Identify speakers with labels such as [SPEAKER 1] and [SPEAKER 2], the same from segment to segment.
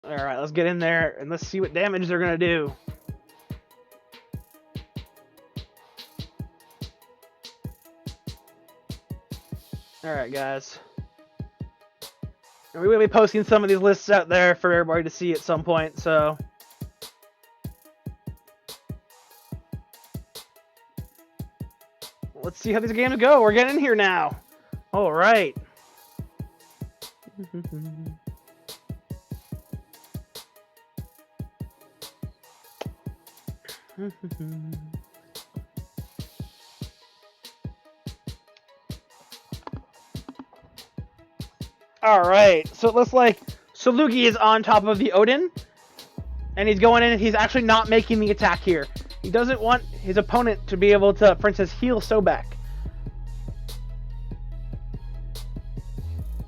[SPEAKER 1] Alright, let's get in there and let's see what damage they're gonna do. Alright, guys. We will be posting some of these lists out there for everybody to see at some point, so... Let's see how these games go. We're getting in here now. Alright. Alright, so it looks like Salugi is on top of the Odin. And he's going in and he's actually not making the attack here. He doesn't want his opponent to be able to, for instance, heal Sobek.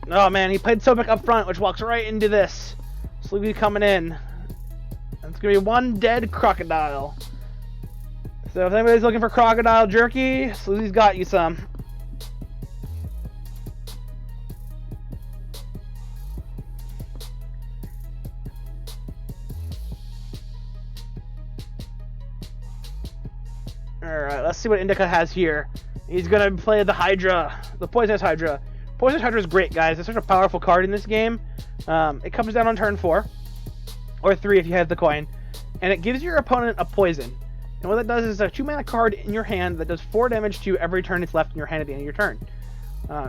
[SPEAKER 1] Oh man, he played Sobek up front, which walks right into this. Salugi coming in. It's going to be one dead crocodile. So if anybody's looking for crocodile jerky, Salugi's got you some. Alright, let's see what Indica has here. He's gonna play the Hydra, the Poisonous Hydra. Poisonous Hydra is great, guys. It's such a powerful card in this game. It comes down on turn 4, or 3 if you have the coin, and it gives your opponent a poison. And what that does is a 2-mana card in your hand that does 4 damage to you every turn it's left in your hand at the end of your turn.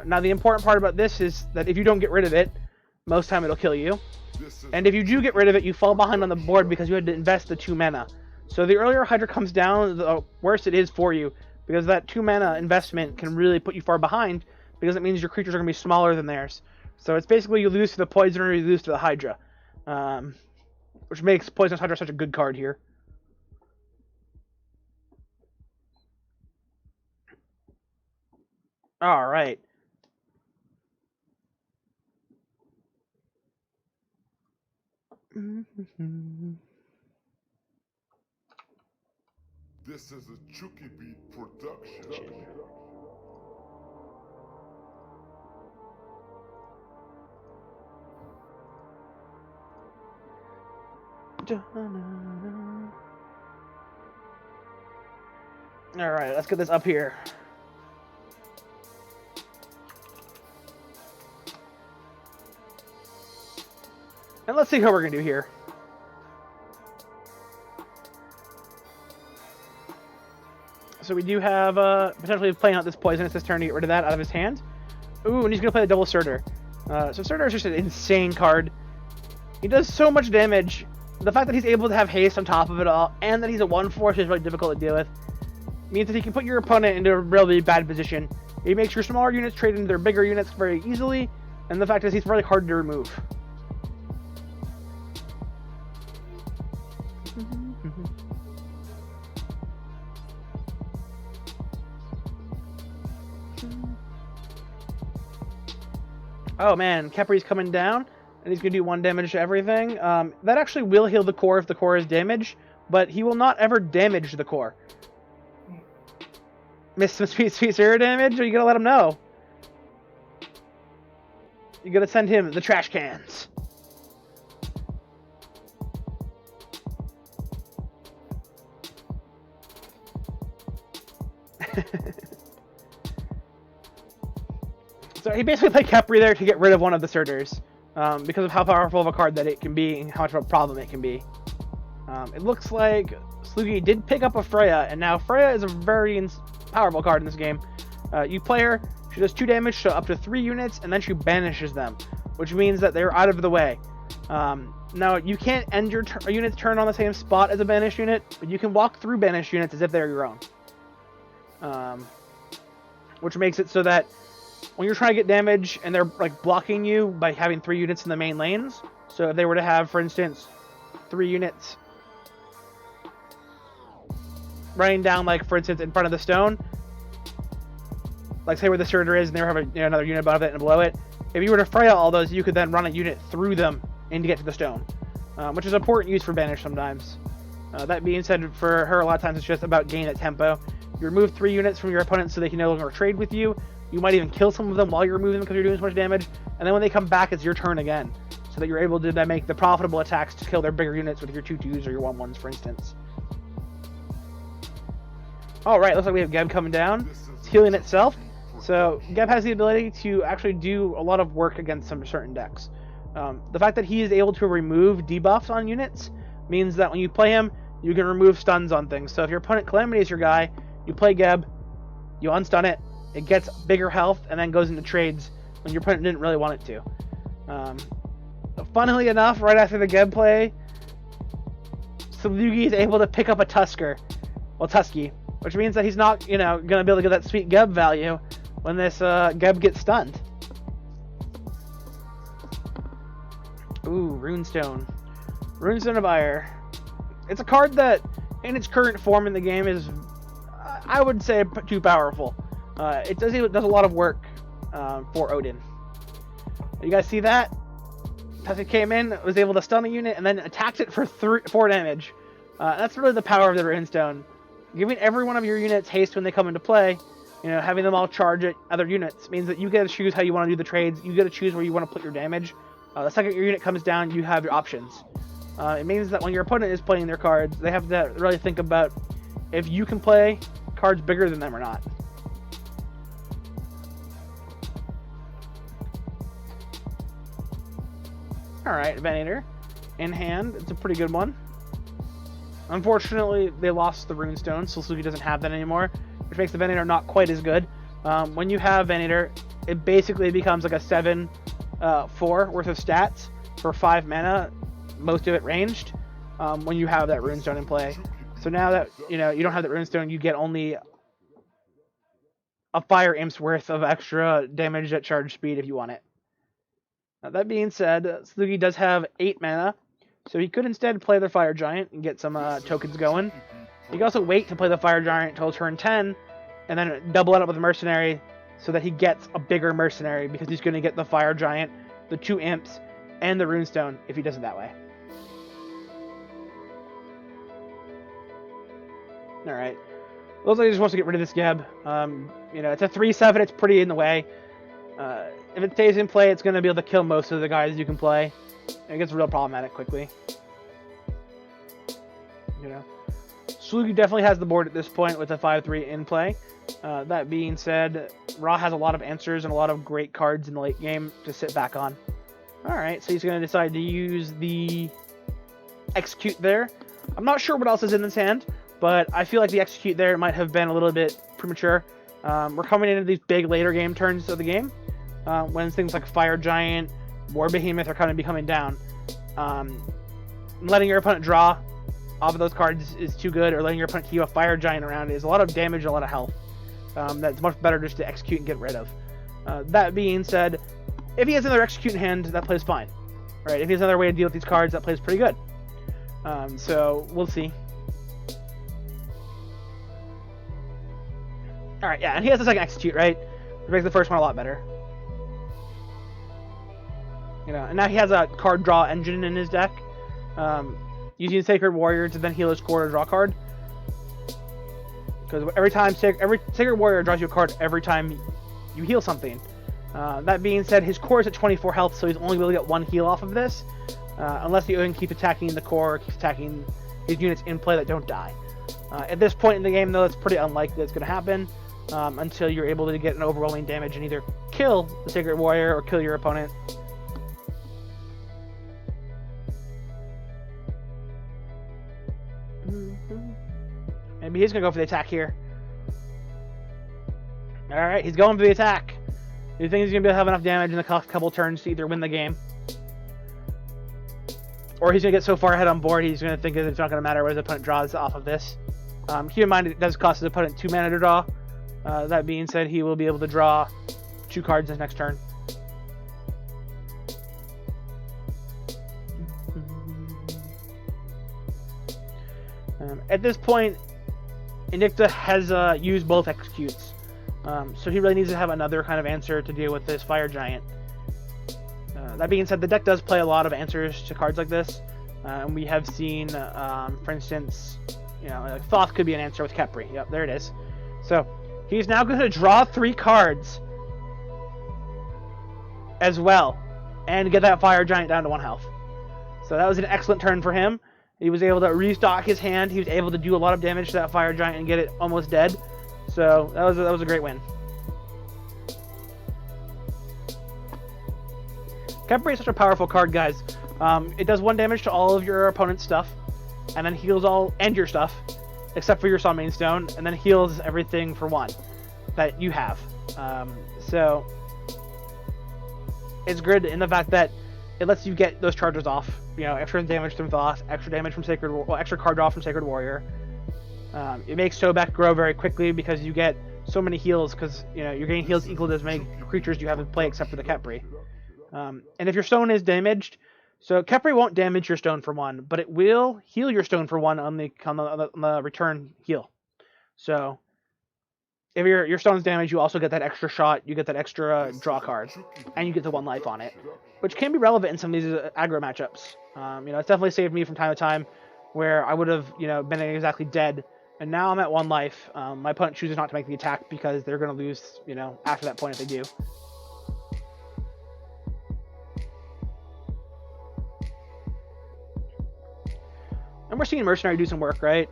[SPEAKER 1] Now the important part about this is that if you don't get rid of it, most time it'll kill you. And if you do get rid of it, you fall behind on the board because you had to invest the 2 mana. So the earlier Hydra comes down, the worse it is for you, because that 2 mana investment can really put you far behind, because it means your creatures are going to be smaller than theirs. So it's basically you lose to the Poison or you lose to the Hydra, which makes Poisonous Hydra such a good card here. Alright.
[SPEAKER 2] This is a Chuki beat production.
[SPEAKER 1] Alright, let's get this up here. And let's see how we're going to do here. So we do have potentially playing out this Poison. It's his turn to get rid of that out of his hand. Ooh, and he's going to play the double Surtur. So Surtur is just an insane card. He does so much damage. The fact that he's able to have haste on top of it all, and that he's a 1/4 is really difficult to deal with, means that he can put your opponent into a really bad position. He makes your smaller units trade into their bigger units very easily, and the fact is he's really hard to remove. Oh man, Kepri's coming down, and he's going to do 1 damage to everything. That actually will heal the core if the core is damaged, but he will not ever damage the core. Missed some sweet zero damage, or you gotta let him know? You gotta send him the trash cans. So he basically played Kepri there to get rid of one of the Surturs, because of how powerful of a card that it can be and how much of a problem it can be. It looks like Salugi did pick up a Freya, and now Freya is a very powerful card in this game. You play her, she does 2 damage to up to 3 units, and then she banishes them, which means that they're out of the way. Now, you can't end your unit's turn on the same spot as a banished unit, but you can walk through banished units as if they're your own. Which makes it so that when you're trying to get damage and they're like blocking you by having 3 units in the main lanes, so if they were to have, for instance, 3 units running down, like for instance in front of the stone, like say where the Surtur is and they have another unit above it and below it, if you were to Freya all those, you could then run a unit through them and to get to the stone, which is important use for banish sometimes. That being said, for her a lot of times it's just about gain at tempo. You remove 3 units from your opponent so they can no longer trade with you. You might even kill some of them while you're removing them because you're doing so much damage, and then when they come back, it's your turn again. so that you're able to then make the profitable attacks to kill their bigger units with your 2/2s or your 1/1s, for instance. Alright, looks like we have Geb coming down. It's healing itself. So Geb has the ability to actually do a lot of work against some certain decks. The fact that he is able to remove debuffs on units means that when you play him, you can remove stuns on things. So if your opponent Calamity is your guy, you play Geb, you unstun it, it gets bigger health, and then goes into trades when your opponent didn't really want it to. Funnily enough, right after the Geb play, Salugi is able to pick up a Tusky, which means that he's not, going to be able to get that sweet Geb value when this Geb gets stunned. Ooh, Runestone. Runestone of Ire. It's a card that, in its current form in the game, is, I would say, too powerful. It does a lot of work for Odin. You guys see that? Tusky came in, was able to stun a unit, and then attacked it for 4 damage. That's really the power of the Runestone. Giving every one of your units haste when they come into play, having them all charge at other units, means that you get to choose how you want to do the trades. You get to choose where you want to put your damage. The second your unit comes down, you have your options. It means that when your opponent is playing their cards, they have to really think about if you can play cards bigger than them or not. Alright, Venator in hand. It's a pretty good one. Unfortunately, they lost the Runestone, so Salugi doesn't have that anymore, which makes the Venator not quite as good. When you have Venator, it basically becomes like a 7-4 worth of stats for 5 mana, most of it ranged, when you have that Runestone in play. So now that you don't have that Runestone, you get only a Fire Imp's worth of extra damage at charge speed if you want it. Now, that being said, Salugi does have 8 mana, so he could instead play the Fire Giant and get some tokens going. He can also wait to play the Fire Giant until turn 10, and then double it up with a Mercenary, so that he gets a bigger Mercenary, because he's going to get the Fire Giant, the 2 Imps, and the Runestone if he does it that way. Alright. Looks like he just wants to get rid of this Geb. It's a 3/7, it's pretty in the way. If it stays in play, it's going to be able to kill most of the guys you can play. It gets real problematic quickly. Salugi definitely has the board at this point with a 5/3 in play. That being said, Ra has a lot of answers and a lot of great cards in the late game to sit back on. Alright, so he's going to decide to use the Execute there. I'm not sure what else is in his hand, but I feel like the Execute there might have been a little bit premature. We're coming into these big later game turns of the game, when things like Fire Giant, War Behemoth are kind of coming down. Letting your opponent draw off of those cards is too good, or letting your opponent keep a Fire Giant around is a lot of damage and a lot of health. That's much better just to execute and get rid of. That being said, if he has another Execute in hand, that plays fine. Right? If he has another way to deal with these cards, that plays pretty good. So we'll see. Alright, yeah, and he has the second Execute, right? Which makes the first one a lot better. And now he has a card draw engine in his deck. Using Sacred Warrior to then heal his core to draw a card. Because every Sacred Warrior draws you a card every time you heal something. That being said, his core is at 24 health, so he's only able to get 1 heal off of this. Unless the Odin keeps attacking the core, or keeps attacking his units in play that don't die. At this point in the game, though, it's pretty unlikely that's going to happen. Until you're able to get an overwhelming damage and either kill the Sacred Warrior or kill your opponent. Maybe he's going to go for the attack here. Alright, he's going for the attack. Do you think he's going to be able to have enough damage in a couple turns to either win the game? Or he's going to get so far ahead on board, he's going to think that it's not going to matter what his opponent draws off of this. Keep in mind, it does cost his opponent 2 mana to draw. That being said, he will be able to draw 2 cards his next turn. At this point, Indica has used both Executes. So he really needs to have another kind of answer to deal with this Fire Giant. That being said, the deck does play a lot of answers to cards like this. And we have seen, for instance, like Thoth could be an answer with Khepri. Yep, there it is. So he's now going to draw 3 cards as well and get that fire giant down to 1 health. So that was an excellent turn for him. He was able to restock his hand. He was able to do a lot of damage to that fire giant and get it almost dead. So that was a great win. Capri is such a powerful card, guys. It does 1 damage to all of your opponent's stuff, and then heals all and your stuff, except for your Sun Main Stone, and then heals everything for 1 that you have. So it's good in the fact that it lets you get those charges off. You know, extra damage from Thoth, extra damage from extra card draw from Sacred Warrior. It makes Sobek grow very quickly because you get so many heals, because you know you're getting heals equal to as many creatures you have in play except for the Khepri. And if your stone is damaged, so Khepri won't damage your stone for 1, but it will heal your stone for 1 on the return heal. So if your stone's damaged, you also get that extra shot, you get that extra draw card, and you get the 1 life on it, which can be relevant in some of these aggro matchups. You know, it's definitely saved me from time to time where I would have, you know, been exactly dead, and now I'm at 1 life. My opponent chooses not to make the attack because they're going to lose, you know, after that point if they do. And we're seeing Mercenary do some work, right?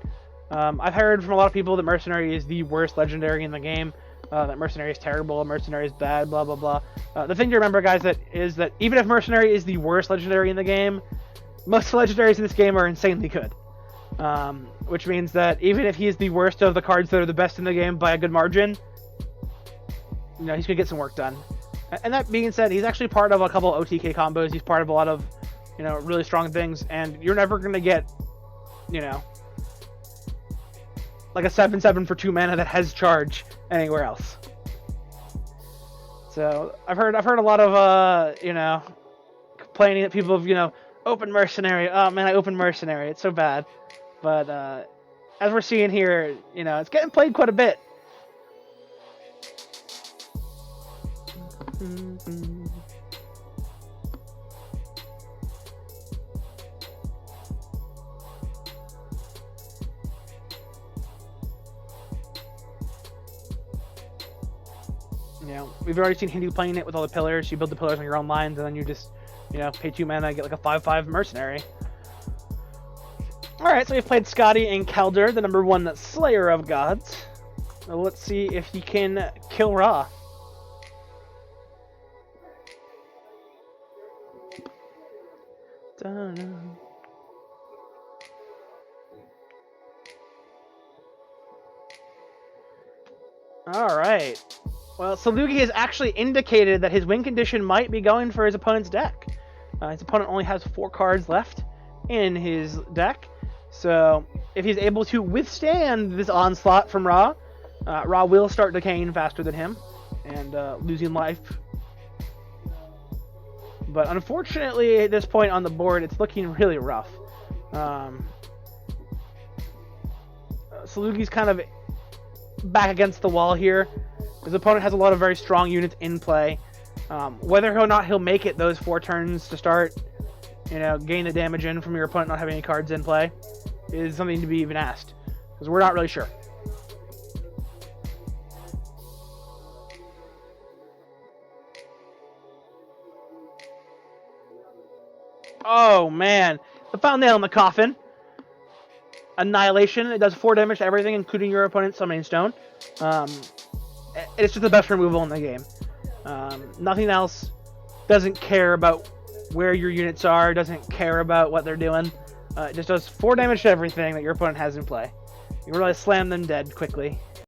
[SPEAKER 1] I've heard from a lot of people that Mercenary is the worst legendary in the game, that Mercenary is terrible, Mercenary is bad, blah, blah, blah. The thing to remember, guys, is that even if Mercenary is the worst legendary in the game, most legendaries in this game are insanely good. Which means that even if he's the worst of the cards that are the best in the game by a good margin, you know, he's going to get some work done. And that being said, he's actually part of a couple OTK combos, he's part of a lot of, you know, really strong things, and you're never going to get, you know, like a 7/7 for 2 mana that has charge anywhere else. So I've heard a lot of you know, complaining that people have, you know, open Mercenary. Oh man, I open Mercenary. It's so bad. But as we're seeing here, you know, it's getting played quite a bit. You know, we've already seen Hindu playing it with all the pillars. You build the pillars on your own lines, and then you just, you know, pay 2 mana and get like a 5/5 Mercenary. Alright, so we've played Scotty and Kelder, the #1 Slayer of Gods. So let's see if he can kill Ra. Dun-dun. Alright. Well, Salugi has actually indicated that his win condition might be going for his opponent's deck. His opponent only has 4 cards left in his deck. So, if he's able to withstand this onslaught from Ra, Ra will start decaying faster than him and losing life. But unfortunately, at this point on the board, it's looking really rough. Salugi's kind of back against the wall here. His opponent has a lot of very strong units in play. Whether or not he'll make it those 4 turns to start, you know, gain the damage in from your opponent not having any cards in play, is something to be even asked, because we're not really sure. Oh man, the final nail in the coffin. Annihilation. It does 4 damage to everything, including your opponent's Summoning Stone. It's just the best removal in the game. Nothing else. Doesn't care about where your units are. Doesn't care about what they're doing. It just does 4 damage to everything that your opponent has in play. You really slam them dead quickly.